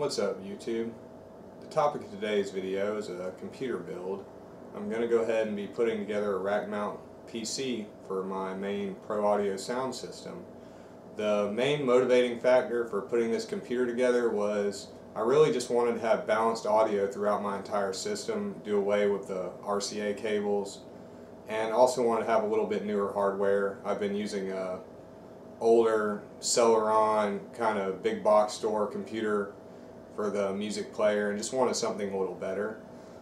What's up, YouTube? The topic of today's video is a computer build. I'm going to go ahead and be putting together a rack mount PC for my main Pro Audio sound system. The main motivating factor for putting this computer together was I really just wanted to have balanced audio throughout my entire system, do away with the RCA cables, and also wanted to have a little bit newer hardware. I've been using a older Celeron kind of big box store computer for the music player and just wanted something a little better.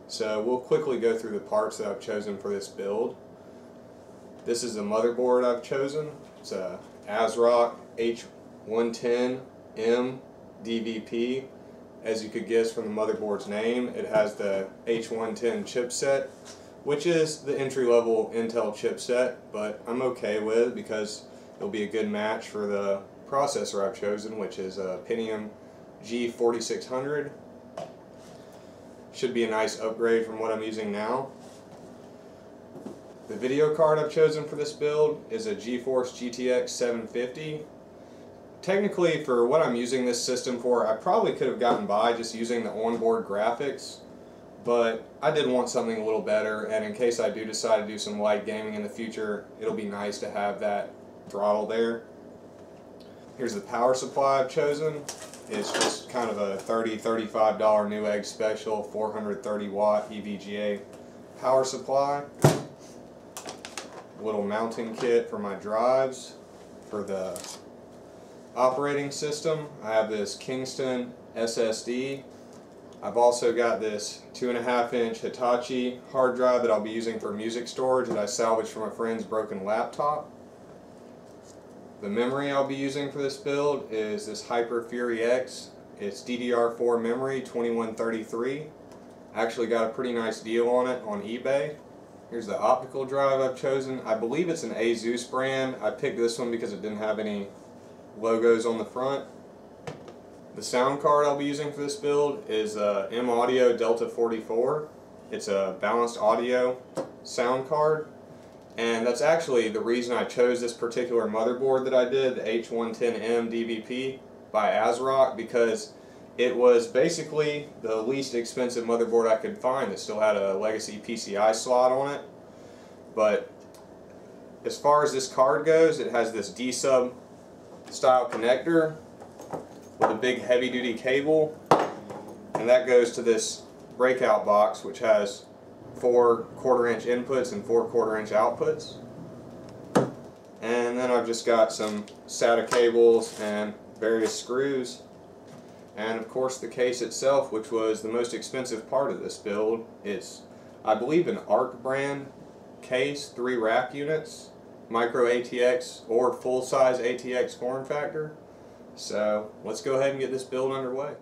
So we'll quickly go through the parts that I've chosen for this build. This is the motherboard I've chosen. It's a ASRock H110M DVP. As you could guess from the motherboard's name, it has the H110 chipset, which is the entry-level Intel chipset, but I'm okay with it because it'll be a good match for the processor I've chosen, which is a Pentium G4600. Should be a nice upgrade from what I'm using now. The video card I've chosen for this build is a GeForce GTX 750. Technically, for what I'm using this system for, I probably could have gotten by just using the onboard graphics, but I did want something a little better, and in case I do decide to do some light gaming in the future, it'll be nice to have that throttle there. Here's the power supply I've chosen. It's just kind of a $30–35 Newegg special 430 watt EVGA power supply. A little mounting kit for my drives. For the operating system, I have this Kingston SSD. I've also got this 2.5-inch Hitachi hard drive that I'll be using for music storage that I salvaged from a friend's broken laptop. The memory I'll be using for this build is this Hyper Fury X. It's DDR4 memory, 2133. I actually got a pretty nice deal on it on eBay. Here's the optical drive I've chosen. I believe it's an Asus brand. I picked this one because it didn't have any logos on the front. The sound card I'll be using for this build is a M-Audio Delta 44. It's a balanced audio sound card. And that's actually the reason I chose this particular motherboard that I did, the H110M DVP by ASRock, because it was basically the least expensive motherboard I could find that still had a legacy PCI slot on it. But as far as this card goes, it has this D-sub style connector with a big heavy-duty cable, and that goes to this breakout box, which has 4 1/4-inch inputs and 4 1/4-inch outputs. And then I've just got some SATA cables and various screws, and of course the case itself, which was the most expensive part of this build. It's, I believe, an ARC brand case, 3 rack units, micro ATX or full-size ATX form factor. So let's go ahead and get this build underway.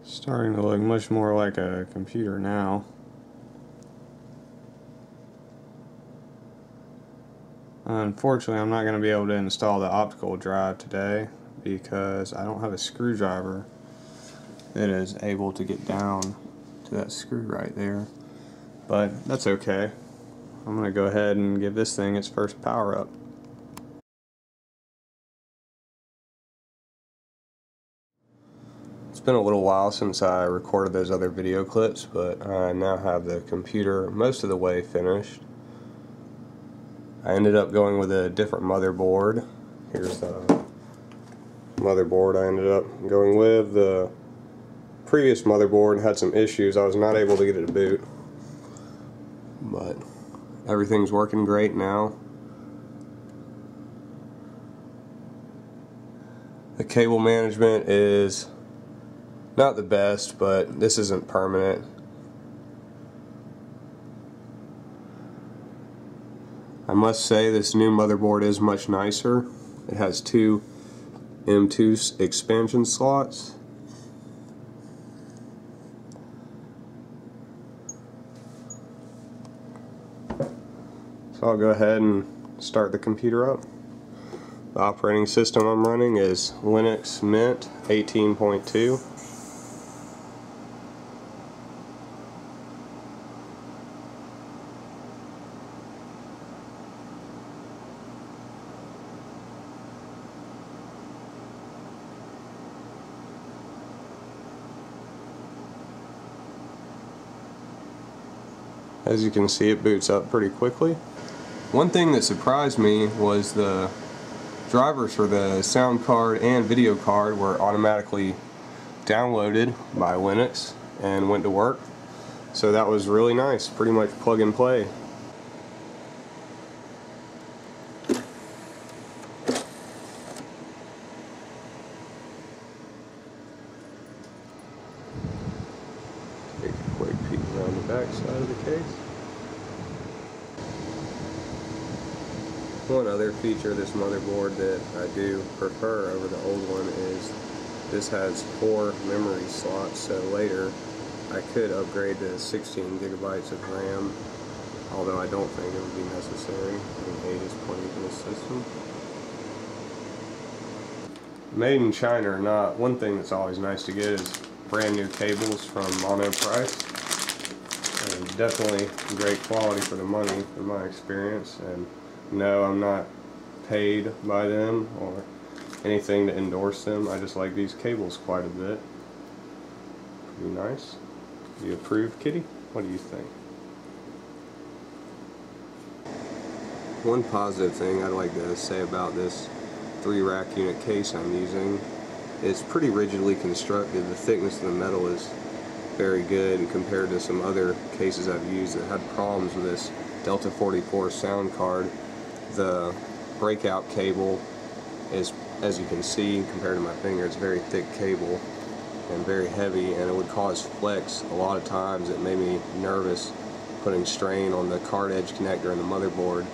Starting to look much more like a computer now. Unfortunately, I'm not going to be able to install the optical drive today because I don't have a screwdriver that is able to get down to that screw right there. But that's okay. I'm going to go ahead and give this thing its first power up. It's been a little while since I recorded those other video clips, but I now have the computer most of the way finished. I ended up going with a different motherboard. Here's the motherboard I ended up going with. The previous motherboard had some issues. I was not able to get it to boot, but everything's working great now. The cable management is not the best, but this isn't permanent. I must say this new motherboard is much nicer. It has 2 M2 expansion slots. So I'll go ahead and start the computer up. The operating system I'm running is Linux Mint 18.2. As you can see, it boots up pretty quickly. One thing that surprised me was the drivers for the sound card and video card were automatically downloaded by Linux and went to work. So that was really nice, pretty much plug and play. Take a quick peek around the back side of the case. One other feature of this motherboard that I do prefer over the old one is this has 4 memory slots, so later I could upgrade to 16 gigabytes of RAM, although I don't think it would be necessary. I think 8 is plenty for this system. Made in China or not, one thing that's always nice to get is brand new cables from Mono Price. And definitely great quality for the money in my experience. And no, I'm not paid by them or anything to endorse them. I just like these cables quite a bit. Pretty nice. Do you approve, Kitty? What do you think? One positive thing I'd like to say about this 3-rack unit case I'm using, it's pretty rigidly constructed. The thickness of the metal is very good, and compared to some other cases I've used that had problems with this Delta 44 sound card, the breakout cable is, as you can see compared to my finger, it's very thick cable and very heavy, and it would cause flex a lot of times. It made me nervous putting strain on the card edge connector in the motherboard,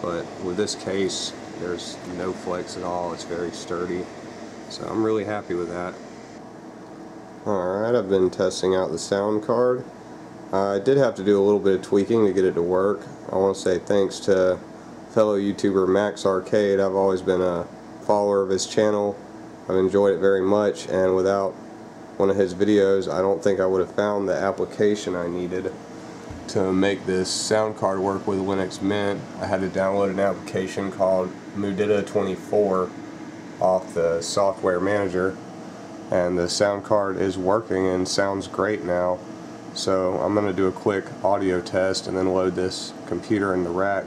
but with this case there's no flex at all. It's very sturdy, so I'm really happy with that. Alright, I've been testing out the sound card. I did have to do a little bit of tweaking to get it to work. I want to say thanks to fellow YouTuber Max Arcade. I've always been a follower of his channel. I've enjoyed it very much, and without one of his videos I don't think I would have found the application I needed to make this sound card work with Linux Mint. I had to download an application called Mudita 24 off the software manager, and the sound card is working and sounds great now. So I'm going to do a quick audio test and then load this computer in the rack.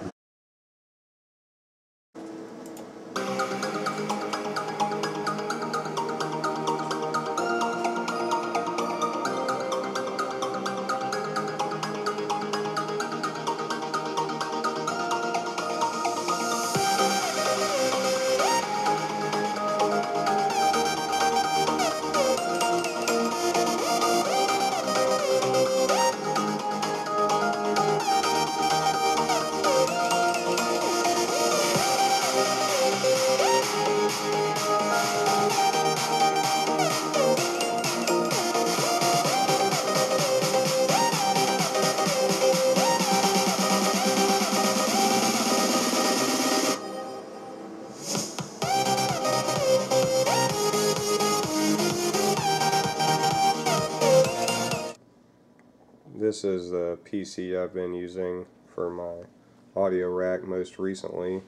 This is the PC I've been using for my audio rack most recently.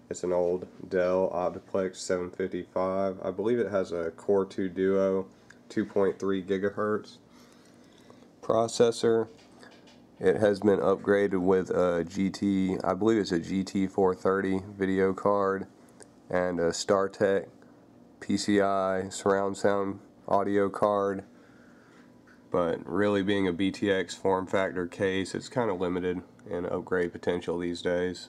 It's an old Dell Optiplex 755. I believe it has a Core 2 Duo 2.3 gigahertz processor. It has been upgraded with a GT, I believe it's a GT 430 video card, and a StarTech PCI surround sound audio card. But really, being a BTX form factor case, it's kind of limited in upgrade potential these days.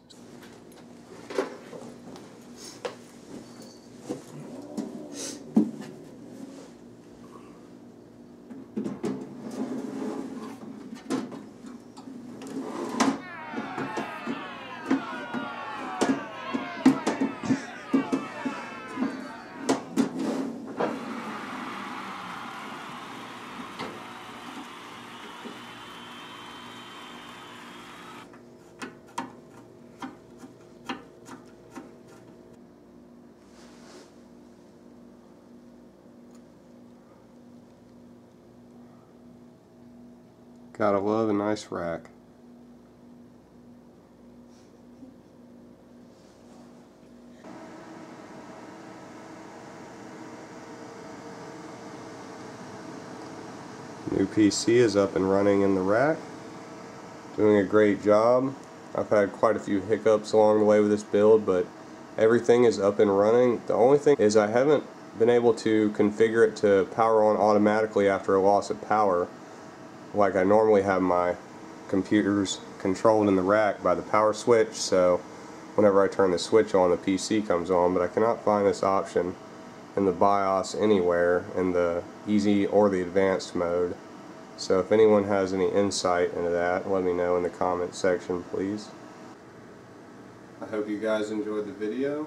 Gotta love a nice rack. New PC is up and running in the rack. Doing a great job. I've had quite a few hiccups along the way with this build, but everything is up and running. The only thing is I haven't been able to configure it to power on automatically after a loss of power, like I normally have my computers controlled in the rack by the power switch, so whenever I turn the switch on, the PC comes on, but I cannot find this option in the BIOS anywhere in the easy or the advanced mode. So if anyone has any insight into that, let me know in the comment section, please. I hope you guys enjoyed the video.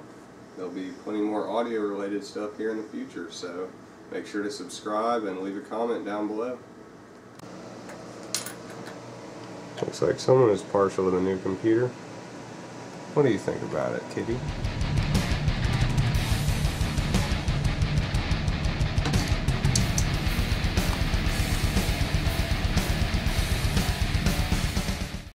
There'll be plenty more audio related stuff here in the future, so make sure to subscribe and leave a comment down below. Looks like someone is partial to the new computer. What do you think about it, Kitty?